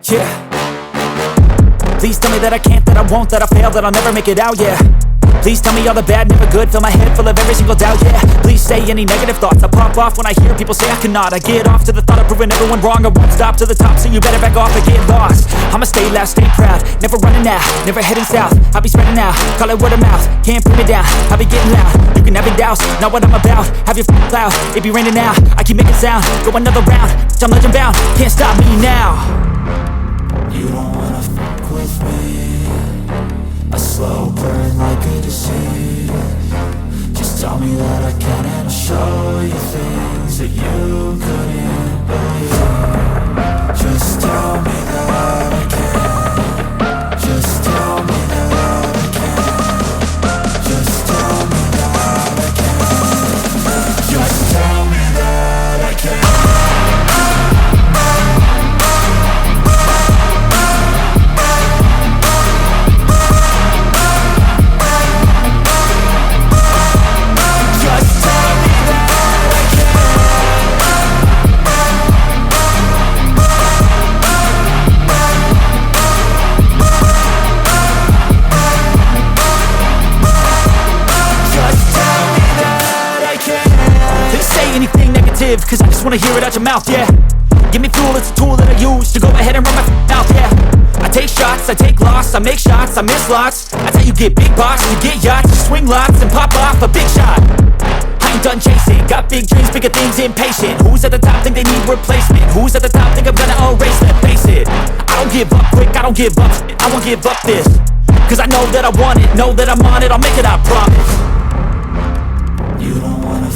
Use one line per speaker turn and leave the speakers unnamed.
Yeah. Please tell me that I can't, that I won't, that I fail, that I'll never make it out, yeah. Please tell me all the bad, never good, fill my head full of every single doubt, yeah. Please say any negative thoughts, I pop off when I hear people say I cannot. I get off to the thought of proving everyone wrong, I won't stop to the top, so you better back off and get lost. I'ma stay loud, stay proud, never running out, never heading south. I'll be spreading out, call it word of mouth, can't put me down, I'll be getting loud. You can have your doubts, not what I'm about, have your cloud, it be raining now. I keep making sound, go another round, I'm legend bound, can't stop me now.
You don't wanna fuck with me, a slow burn like a disease. Just tell me that I can and I'll show you things that you couldn't believe. Just tell me that I can. Just tell me that I can. Just tell me that I can. Just tell me that I can.
Cause I just wanna hear it out your mouth, yeah. Give me fuel, it's a tool that I use to go ahead and run my mouth, yeah. I take shots, I take loss, I make shots, I miss lots. That's how you get big box, you get yachts, you swing lots and pop off a big shot. I ain't done chasing, got big dreams, bigger things, impatient. Who's at the top think they need replacement? Who's at the top think I'm gonna erase them? Face it, I don't give up quick, I don't give up shit, I won't give up this. Cause I know that I want it, know that I'm on it, I'll make it, I promise.
You don't wanna